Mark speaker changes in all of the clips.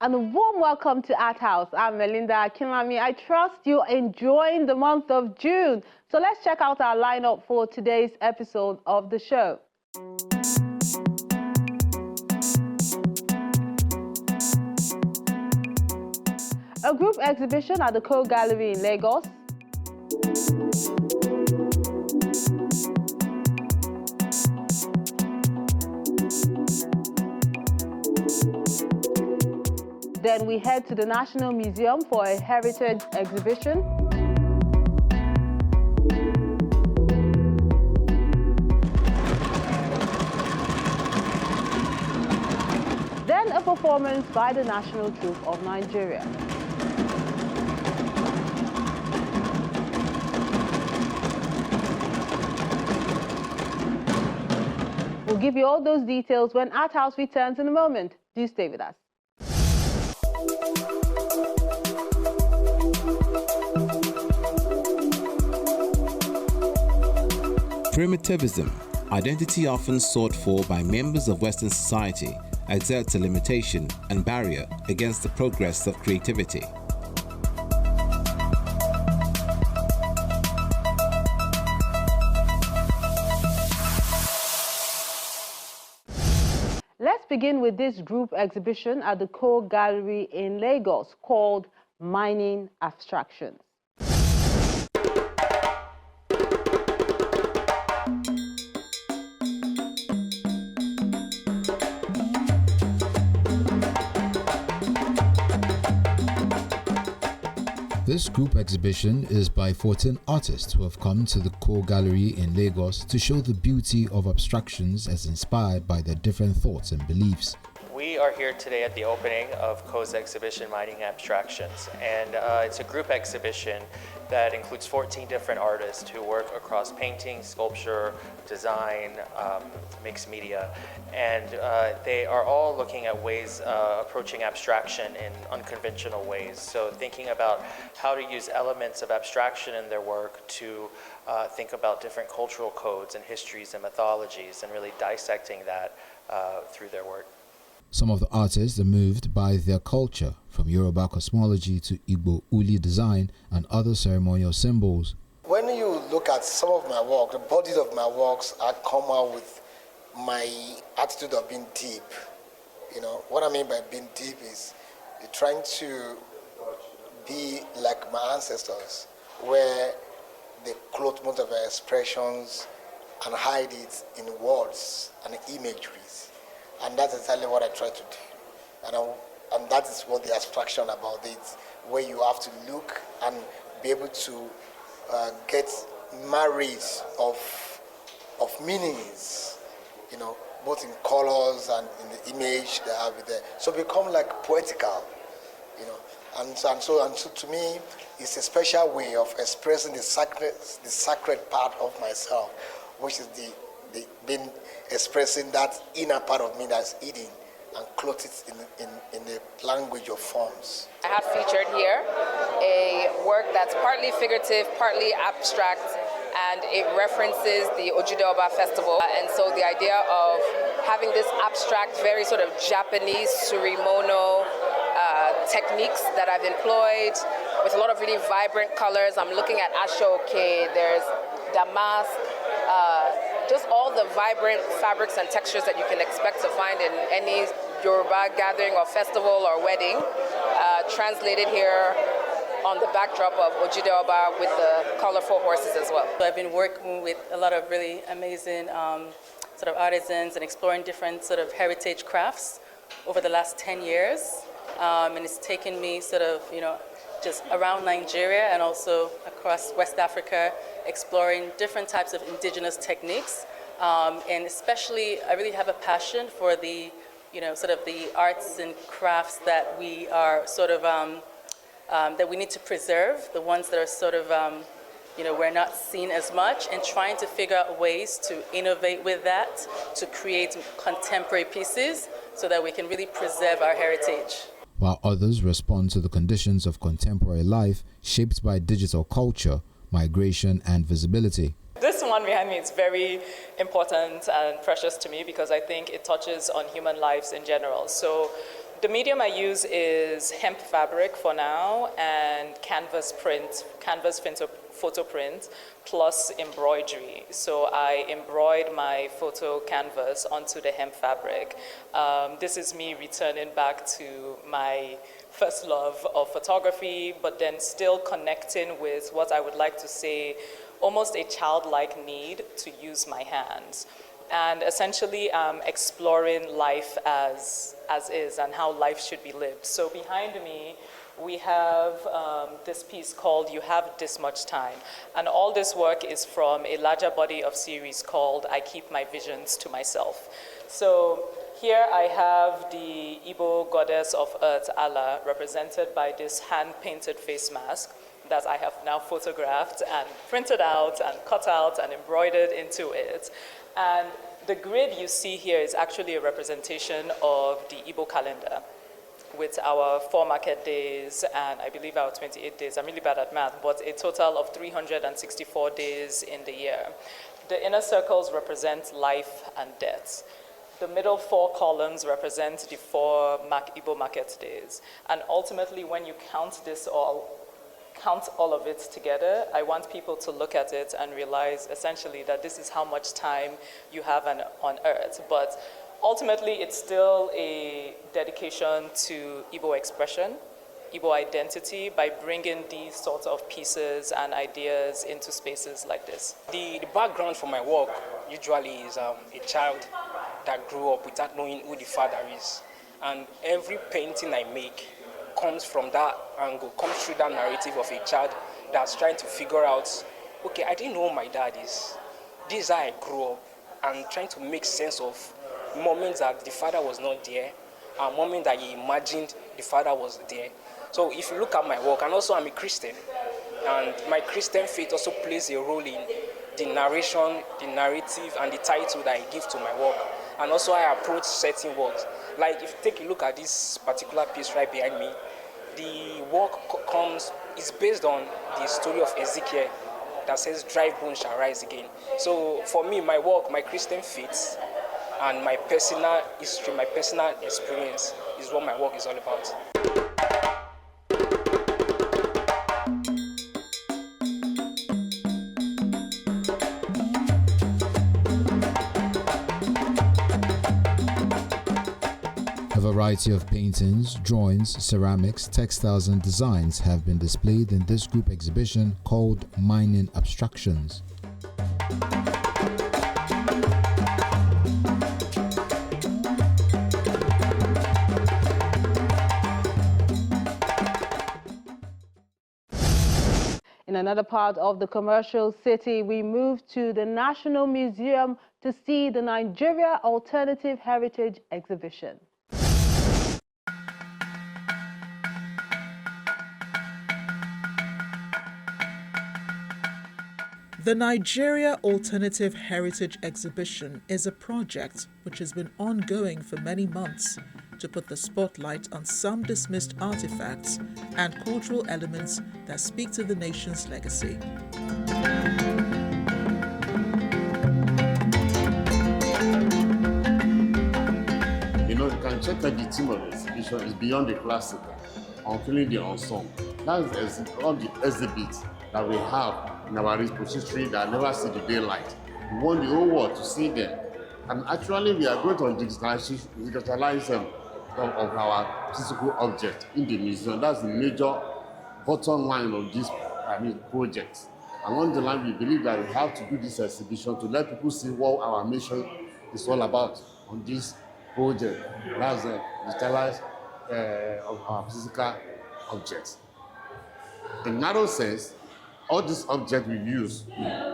Speaker 1: And a warm welcome to Arthouse. I'm Melinda Akinlami. I trust you're enjoying the month of June. So let's check out our lineup for today's episode of the show. A group exhibition at the Co Gallery in Lagos. Then we head to the National Museum for a heritage exhibition. Then a performance by the National Troupe of Nigeria. We'll give you all those details when Arthouse returns in a moment. Do stay with us.
Speaker 2: Primitivism, identity often sought for by members of Western society, exerts a limitation and barrier against the progress of creativity.
Speaker 1: Let's begin with this group exhibition at the Co Gallery in Lagos called Mining Abstractions.
Speaker 3: This group exhibition is by 14 artists who have come to the Co Gallery in Lagos to show the beauty of abstractions as inspired by their different thoughts and beliefs.
Speaker 4: We are here today at the opening of Co's exhibition, Mining Abstractions, and it's a group exhibition that includes 14 different artists who work across painting, sculpture, design, mixed media, and they are all looking at ways approaching abstraction in unconventional ways. So thinking about how to use elements of abstraction in their work to think about different cultural codes and histories and mythologies, and really dissecting that through their work.
Speaker 3: Some of the artists are moved by their culture, from Yoruba cosmology to Igbo uli design and other ceremonial symbols.
Speaker 5: When you look at some of my work, the bodies of my works, I come out with my attitude of being deep. You know, what I mean by being deep is trying to be like my ancestors, where they clothe most of their expressions and hide it in words and imageries. And that's exactly what I try to do. And that is what the abstraction about it, where you have to look and be able to get marriage of meanings, you know, both in colors and in the image they have there. So become like poetical, you know. And so to me, it's a special way of expressing the sacred part of myself, which is the being expressing that inner part of me that's eating and clothe it in the language of forms.
Speaker 6: I have featured here a work that's partly figurative, partly abstract, and it references the Ojude-Oba festival. And so the idea of having this abstract, very sort of Japanese surimono techniques that I've employed with a lot of really vibrant colors. I'm looking at ashoke, there's damask, just all the vibrant fabrics and textures that you can expect to find in any Yoruba gathering or festival or wedding, translated here on the backdrop of Ojude-Oba with the colorful horses as well.
Speaker 7: So I've been working with a lot of really amazing sort of artisans and exploring different sort of heritage crafts over the last 10 years. And it's taken me sort of, you know, just around Nigeria and also across West Africa, exploring different types of indigenous techniques. And especially, I really have a passion for the, you know, sort of the arts and crafts that we are sort of, that we need to preserve, the ones that are sort of, you know, we're not seen as much, and trying to figure out ways to innovate with that, to create contemporary pieces so that we can really preserve our heritage.
Speaker 3: While others respond to the conditions of contemporary life shaped by digital culture, migration, and visibility.
Speaker 8: This one behind me is very important and precious to me because I think it touches on human lives in general. So The medium I use is hemp fabric for now and canvas photo print plus embroidery. So I embroidered my photo canvas onto the hemp fabric. This is me returning back to my first love of photography, but then still connecting with what I would like to say, almost a childlike need to use my hands. And essentially, exploring life as is and how life should be lived. So behind me, we have this piece called You Have This Much Time. And all this work is from a larger body of series called I Keep My Visions to Myself. So here I have the Igbo goddess of earth, Allah, represented by this hand-painted face mask that I have now photographed and printed out and cut out and embroidered into it. And the grid you see here is actually a representation of the Igbo calendar with our 4 market days and I believe our 28 days. I'm really bad at math, but a total of 364 days in the year. The inner circles represent life and death. The middle 4 columns represent the 4 Igbo market days. And ultimately, when you count all of it together, I want people to look at it and realize essentially that this is how much time you have on earth. But ultimately, it's still a dedication to Igbo expression, Igbo identity by bringing these sorts of pieces and ideas into spaces like this.
Speaker 9: The background for my work usually is a child that grew up without knowing who the father is. And every painting I make comes from that angle, comes through that narrative of a child that's trying to figure out, okay, I didn't know who my dad is. This is how I grew up, and trying to make sense of moments that the father was not there, and moments that he imagined the father was there. So if you look at my work, and also I'm a Christian, and my Christian faith also plays a role in the narration, the narrative, and the title that I give to my work. And also I approach certain works. Like if you take a look at this particular piece right behind me, the work is based on the story of Ezekiel that says, dry bones shall rise again. So for me, my work, my Christian faith, and my personal history, my personal experience is what my work is all about.
Speaker 3: A variety of paintings, drawings, ceramics, textiles and designs have been displayed in this group exhibition called Mining Abstractions.
Speaker 1: In another part of the commercial city, we move to the National Museum to see the Nigeria Alternative Heritage Exhibition.
Speaker 10: The Nigeria Alternative Heritage Exhibition is a project which has been ongoing for many months to put the spotlight on some dismissed artifacts and cultural elements that speak to the nation's legacy.
Speaker 11: You know, you can check that the theme of the exhibition is beyond the classical, unveiling the ensemble. That's all the exhibits that we have in our repository that never see the daylight. We want the whole world to see them. And actually, we are going to digitalize them of our physical object in the museum. That's the major bottom line of this project. Along the line, we believe that we have to do this exhibition to let people see what our mission is all about on this project. That's digitalize of our physical objects. In narrow sense, all these objects we use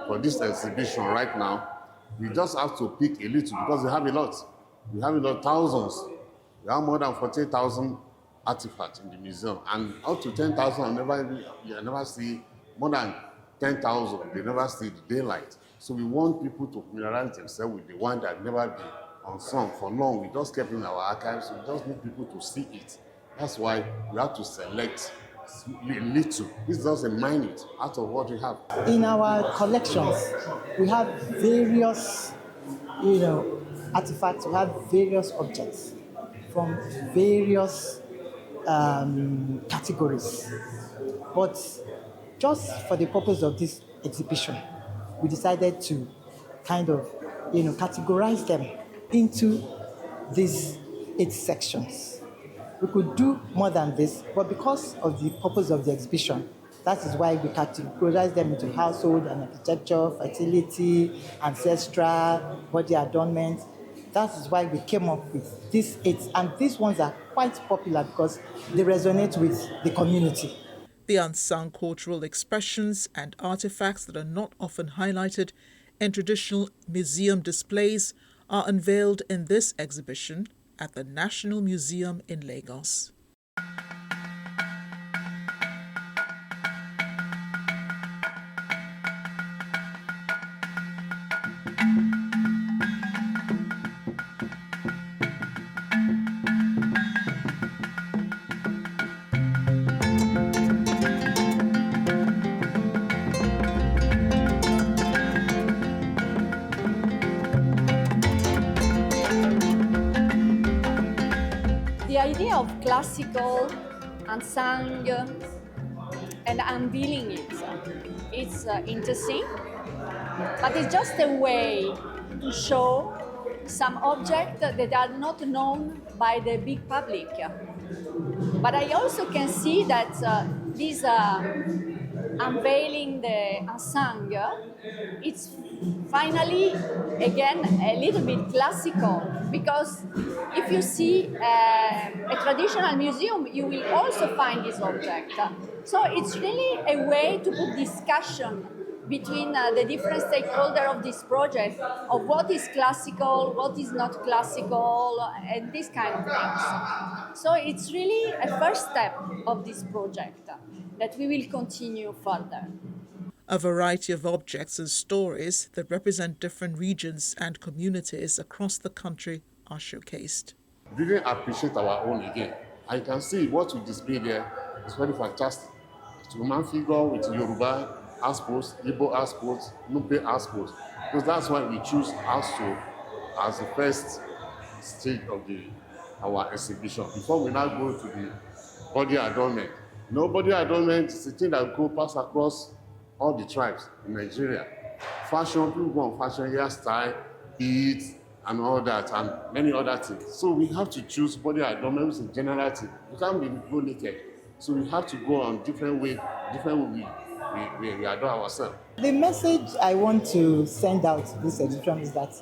Speaker 11: for this exhibition right now, we just have to pick a little because we have a lot. We have a lot, thousands. We have more than 40,000 artifacts in the museum, and up to 10,000, you never see more than 10,000. They never see the daylight. So we want people to familiarize themselves with the one that never been on song for long. We just kept in our archives. We just need people to see it. That's why we have to select a little. It's just a minute out of what we have.
Speaker 12: In our collections, we have various, artifacts. We have various objects. from various categories. But just for the purpose of this exhibition, we decided to kind of, categorize them into these 8 sections. We could do more than this, but because of the purpose of the exhibition, that is why we categorize them into household and architecture, fertility, ancestral, body adornment. That is why we came up with these 8. And these ones are quite popular because they resonate with the community.
Speaker 10: The unsung cultural expressions and artifacts that are not often highlighted in traditional museum displays are unveiled in this exhibition at the National Museum in Lagos.
Speaker 13: The idea of classical, unsung, and unveiling it's interesting, but it's just a way to show some objects that are not known by the big public. But I also can see that this unveiling the unsung, it's finally, again, a little bit classical, because if you see a traditional museum, you will also find this object. So it's really a way to put discussion between the different stakeholders of this project of what is classical, what is not classical, and these kind of things. So it's really a first step of this project that we will continue further.
Speaker 10: A variety of objects and stories that represent different regions and communities across the country are showcased.
Speaker 11: Really appreciate our own again. I can see what we display there is very fantastic. It's a human figure with Yoruba aspos, Igbo aspos, Nupe aspos. Because that's why we choose Arthouse as the first stage of our exhibition. Before we now go to the body adornment. Body adornment is a thing that go pass across all the tribes in Nigeria. Fashion, people go on fashion, hairstyle, beads, and all that, and many other things. So we have to choose body adornment, which is general thing. You can't be go naked. So we have to go on different way we adore ourselves.
Speaker 12: The message I want to send out this exhibition is that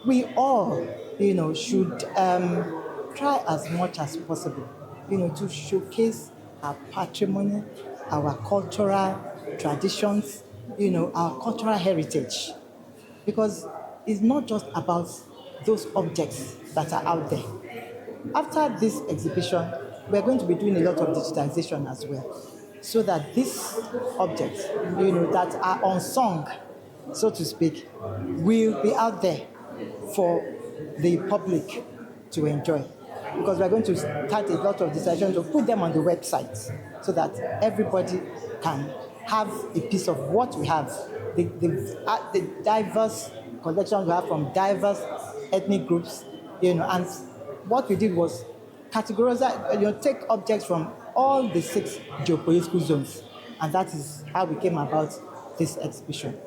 Speaker 12: we all, should try as much as possible, to showcase our patrimony, our cultural traditions, our cultural heritage. Because it's not just about those objects that are out there. After this exhibition, we're going to be doing a lot of digitization as well, so that these objects, that are unsung, so to speak, will be out there for the public to enjoy. Because we're going to start a lot of digitization to put them on the website so that everybody can have a piece of what we have, the diverse collections we have from diverse ethnic groups, and what we did was categorize, take objects from all the 6 geopolitical zones, and that is how we came about this exhibition.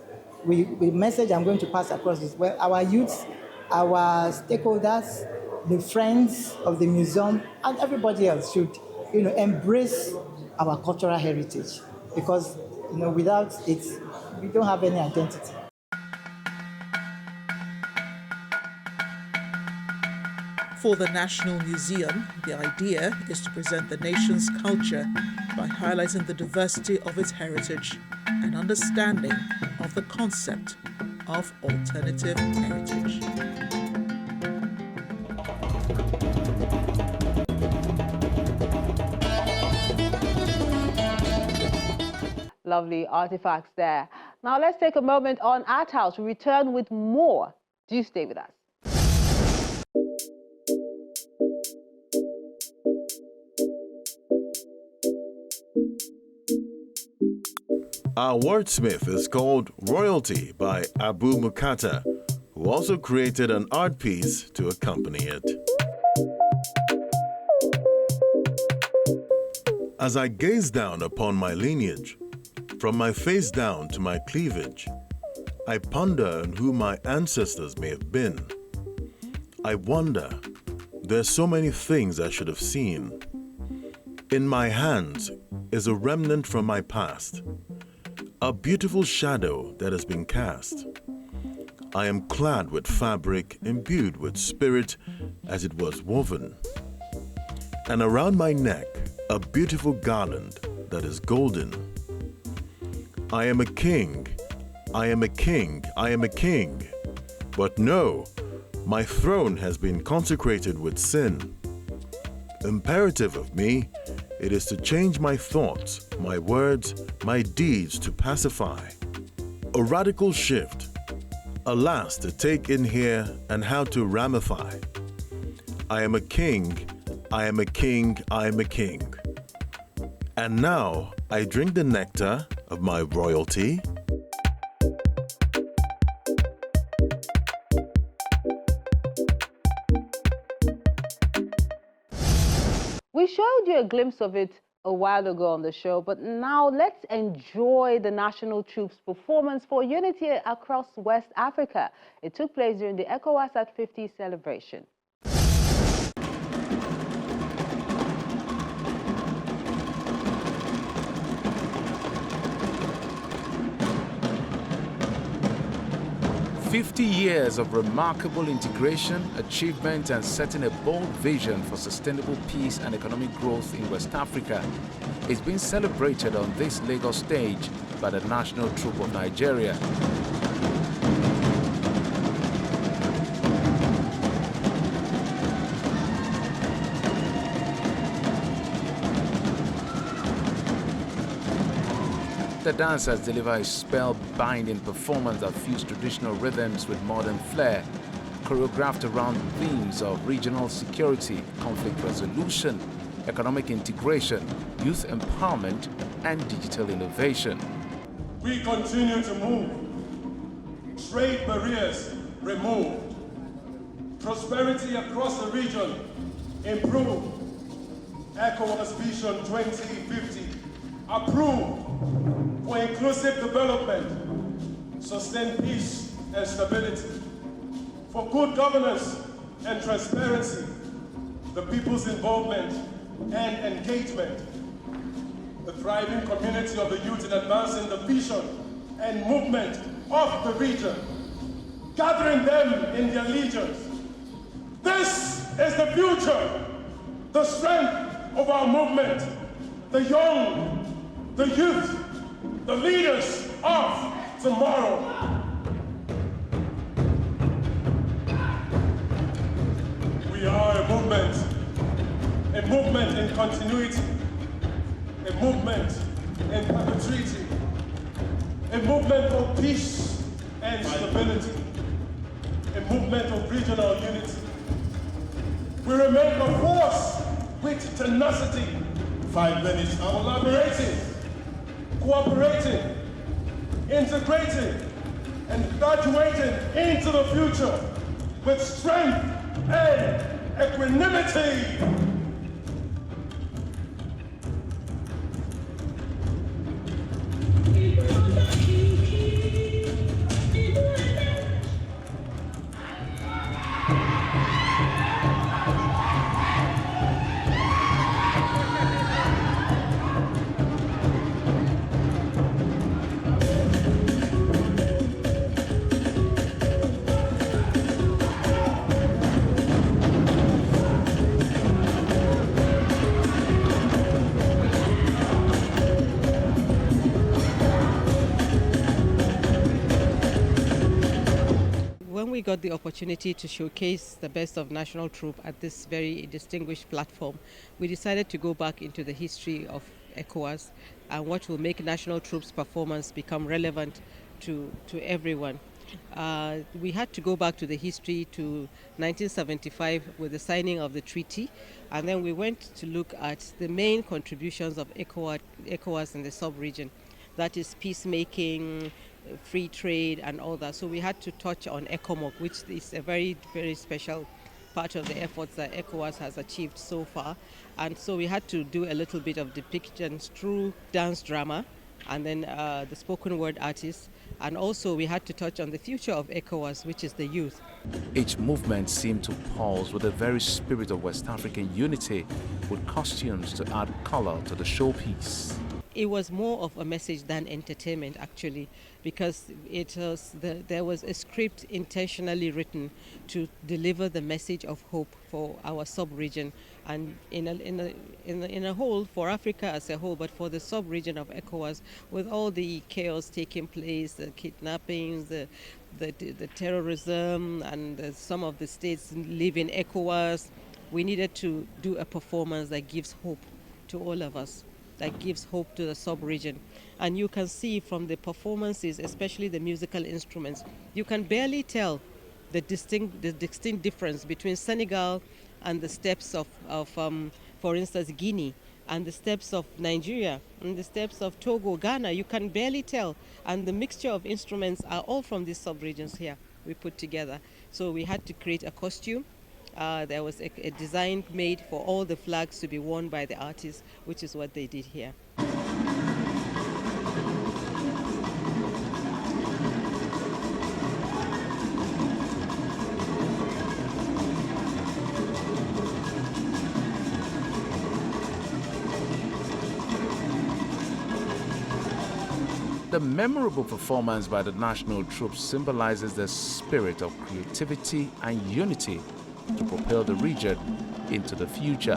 Speaker 12: The message I'm going to pass across is, well, our youths, our stakeholders, the friends of the museum, and everybody else should, embrace our cultural heritage, because, without it, we don't have any identity.
Speaker 10: For the National Museum, the idea is to present the nation's culture by highlighting the diversity of its heritage and understanding of the concept of alternative heritage.
Speaker 1: Lovely artifacts there. Now let's take a moment on Arthouse. We return with more. Do stay with us.
Speaker 14: Our wordsmith is called Royalty by Abu Mukata, who also created an art piece to accompany it. As I gaze down upon my lineage, from my face down to my cleavage, I ponder on who my ancestors may have been. I wonder, there's so many things I should have seen. In my hands is a remnant from my past, a beautiful shadow that has been cast. I am clad with fabric imbued with spirit as it was woven, and around my neck a beautiful garland that is golden. I am a king, I am a king, I am a king, but no, my throne has been consecrated with sin. Imperative of me, it is to change my thoughts, my words, my deeds to pacify. A radical shift, alas, to take in here and how to ramify. I am a king, I am a king, I am a king. And now I drink the nectar of my royalty.
Speaker 1: We showed you a glimpse of it a while ago on the show, but now let's enjoy the National Troops performance for unity across West Africa. It took place during the ECOWAS at 50 celebration.
Speaker 15: "50 years of remarkable integration, achievement, and setting a bold vision for sustainable peace and economic growth in West Africa is being celebrated on this Lagos stage by the National Troop of Nigeria. The dancers deliver a spell-binding performance that fused traditional rhythms with modern flair, choreographed around themes of regional security, conflict resolution, economic integration, youth empowerment, and digital innovation.
Speaker 16: We continue to move. Trade barriers removed. Prosperity across the region improved. ECOWAS Vision 2050 approved. For inclusive development, sustained peace and stability, for good governance and transparency, the people's involvement and engagement, the thriving community of the youth in advancing the vision and movement of the region, gathering them in their legions. This is the future, the strength of our movement, the young, the youth, the leaders of tomorrow. We are a movement in continuity, a movement in perpetuity, a movement of peace and stability, a movement of regional unity. We remain a force with tenacity, 5 minutes, collaborating, cooperating, integrating, and graduating into the future with strength and equanimity.
Speaker 17: When we got the opportunity to showcase the best of National Troop at this very distinguished platform, we decided to go back into the history of ECOWAS and what will make National Troops' performance become relevant to everyone. We had to go back to the history to 1975 with the signing of the treaty, and then we went to look at the main contributions of ECOWAS in the sub-region. That is peacemaking, free trade and all that. So we had to touch on ECOMOG, which is a very, very special part of the efforts that ECOWAS has achieved so far. And so we had to do a little bit of depictions through dance drama and then the spoken word artists. And also we had to touch on the future of ECOWAS, which is the youth.
Speaker 15: Each movement seemed to pulse with the very spirit of West African unity, with costumes to add color to the showpiece.
Speaker 17: It was more of a message than entertainment, actually, because there was a script intentionally written to deliver the message of hope for our sub-region and in a whole, for Africa as a whole, but for the sub-region of ECOWAS, with all the chaos taking place, the kidnappings, the terrorism, and some of the states live in ECOWAS. We needed to do a performance that gives hope to all of us, that gives hope to the sub-region. And you can see from the performances, especially the musical instruments, you can barely tell the distinct difference between Senegal and the steps of for instance, Guinea, and the steps of Nigeria, and the steps of Togo, Ghana. You can barely tell. And the mixture of instruments are all from these sub-regions here we put together. So we had to create a costume. There was a design made for all the flags to be worn by the artists, which is what they did here.
Speaker 15: The memorable performance by the national troops symbolizes the spirit of creativity and unity to propel the region into the future.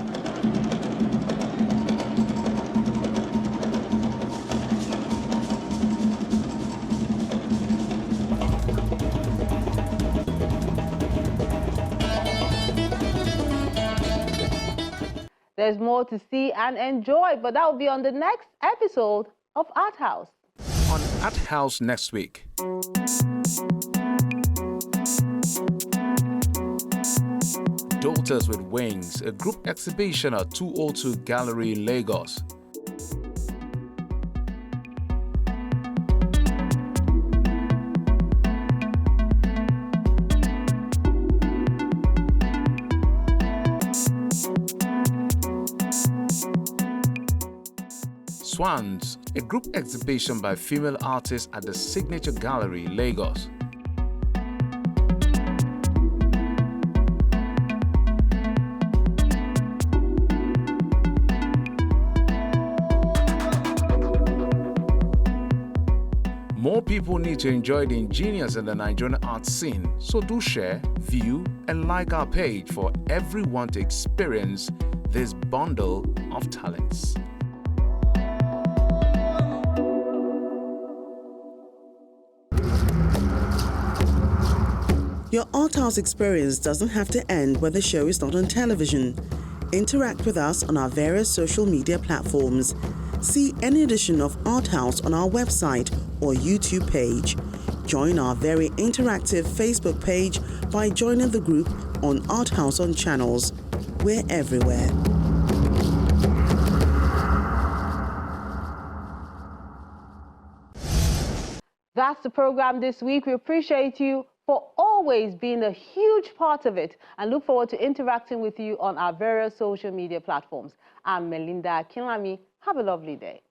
Speaker 1: There's more to see and enjoy, but that will be on the next episode of Arthouse.
Speaker 15: On Arthouse next week. Daughters with Wings, a group exhibition at 202 Gallery in Lagos. Swans, a group exhibition by female artists at the Signature Gallery, Lagos. More people need to enjoy the ingenious in the Nigerian art scene, so do share, view, and like our page for everyone to experience this bundle of talents.
Speaker 18: Your Arthouse experience doesn't have to end when the show is not on television. Interact with us on our various social media platforms. See any edition of Arthouse on our website or YouTube page. Join our very interactive Facebook page by joining the group on Arthouse on Channels. We're everywhere.
Speaker 1: That's the program this week. We appreciate you for always being a huge part of it and look forward to interacting with you on our various social media platforms. I'm Melinda Kinlami. Have a lovely day.